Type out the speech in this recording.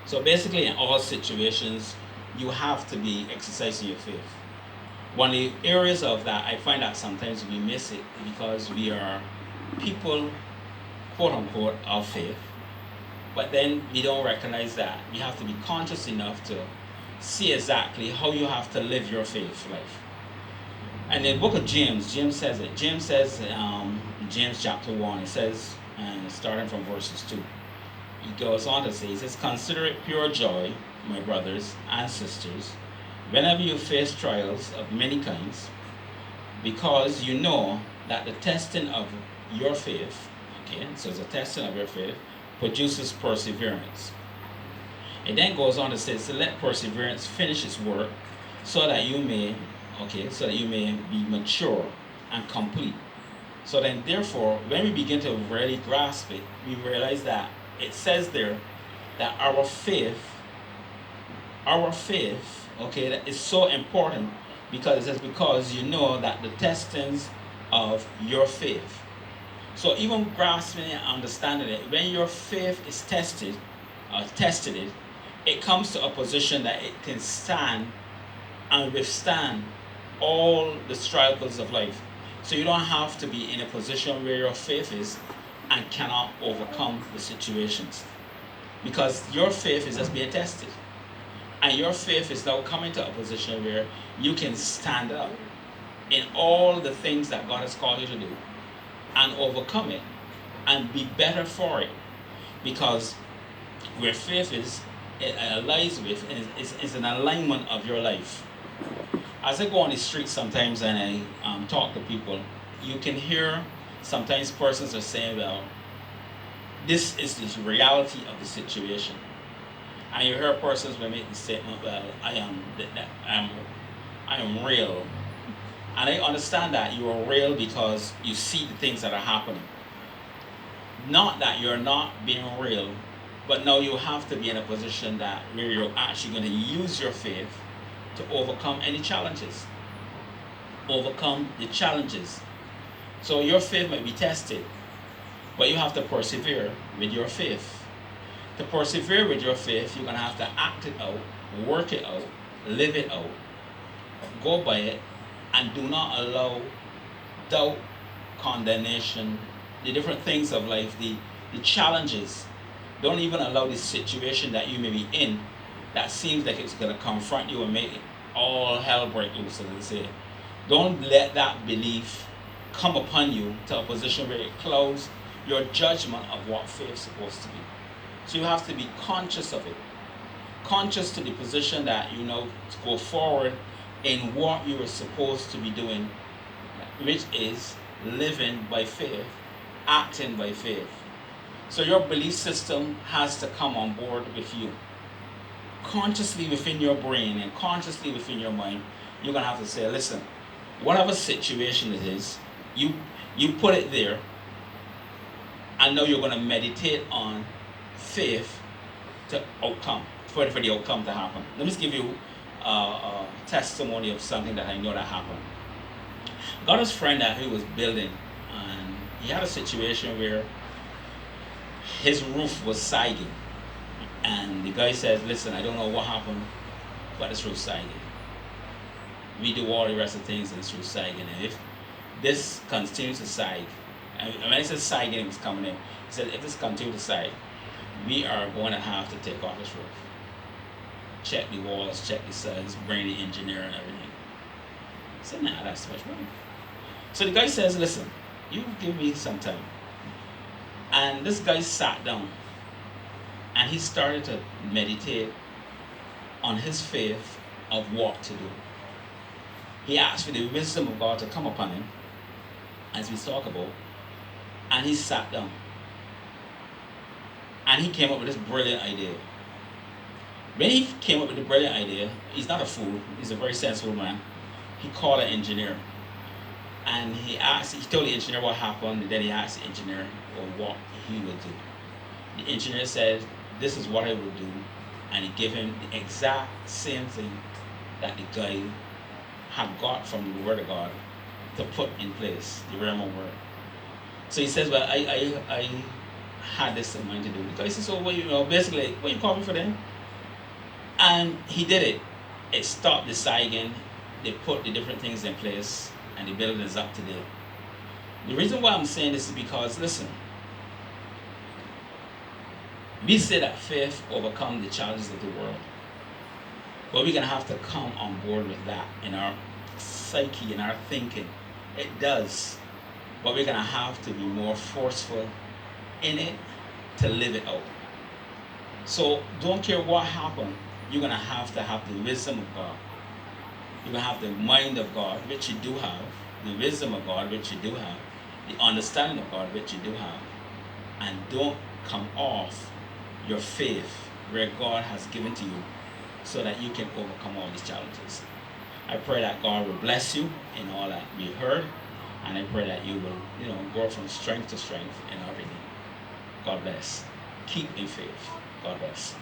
So basically, in all situations, you have to be exercising your faith. One of the areas of that, I find that sometimes we miss it because we are people, quote unquote, of faith, but then we don't recognize that we have to be conscious enough to see exactly how you have to live your faith life. And in the book of James, James says it. James says, James chapter 1, it says, and starting from verses 2, he goes on to say, he says, consider it pure joy, my brothers and sisters, whenever you face trials of many kinds, because you know that the testing of your faith, okay, so the testing of your faith produces perseverance. It then goes on to say, so let perseverance finish its work so that you may, okay, so that you may be mature and complete. So then, therefore, when we begin to really grasp it, we realize that it says there that our faith, okay, that is so important because it says, because you know that the testings of your faith. So even grasping and understanding it, when your faith is tested it comes to a position that it can stand and withstand all the struggles of life. So you don't have to be in a position where your faith is and cannot overcome the situations. Because your faith is just being tested. And your faith is now coming to a position where you can stand up in all the things that God has called you to do and overcome it and be better for it. Because where faith is, it lies with, is an alignment of your life. As I go on the street sometimes and I talk to people, you can hear sometimes persons are saying, well, this is the reality of the situation. And you hear persons will make the statement, well, I am real. And I understand that you are real because you see the things that are happening. Not that you're not being real, but now you have to be in a position that where you're actually going to use your faith to overcome any challenges. Overcome the challenges. So your faith might be tested, but you have to persevere with your faith. To persevere with your faith, you're going to have to act it out, work it out, live it out, go by it, and do not allow doubt, condemnation, the different things of life, the challenges. Don't even allow the situation that you may be in that seems like it's going to confront you and make all hell break loose, as they say. Don't let that belief come upon you to a position where it clouds your judgment of what faith is supposed to be. So you have to be conscious of it. Conscious to the position that you know to go forward in what you are supposed to be doing, which is living by faith, acting by faith. So your belief system has to come on board with you. Consciously within your brain and consciously within your mind, you're going to have to say, listen, whatever situation it is, you put it there, and now you're going to meditate on faith to outcome, for the outcome to happen. Let me just give you a testimony of something that I know that happened. Got his friend that he was building, and he had a situation where his roof was sagging. And the guy says, listen, I don't know what happened, but this roof sagging. We do all the rest of the things and this roof sagging. And if this continues to sag, and when I said sagging, it was coming in. He said, if this continues to sag, we are going to have to take off this roof. Check the walls, check the sides, bring the engineer and everything. I said, nah, that's too much money. So the guy says, listen, you give me some time. And this guy sat down and he started to meditate on his faith of what to do. He asked for the wisdom of God to come upon him, as we talk about, and he sat down. And he came up with this brilliant idea. When he came up with the brilliant idea, he's not a fool, he's a very sensible man. He called an engineer. And he told the engineer what happened, and then he asked the engineer what he would do. The engineer said, this is what I would do. And he gave him the exact same thing that the guy had got from the Word of God to put in place, the Rhema word. So he says, well, I had this in mind to do. The guy says, so basically, what you call me for then? And he did it. It stopped the sagging. They put the different things in place, and the building is up to date. The reason why I'm saying this is because, listen, we say that faith overcomes the challenges of the world. But we're going to have to come on board with that in our psyche, in our thinking. It does. But we're going to have to be more forceful in it to live it out. So don't care what happens, you're going to have the wisdom of God. You're going to have the mind of God, which you do have, the wisdom of God, which you do have, the understanding of God, which you do have. And don't come off your faith where God has given to you so that you can overcome all these challenges. I pray that God will bless you in all that we heard, and I pray that you will, go from strength to strength in everything. God bless. Keep in faith. God bless.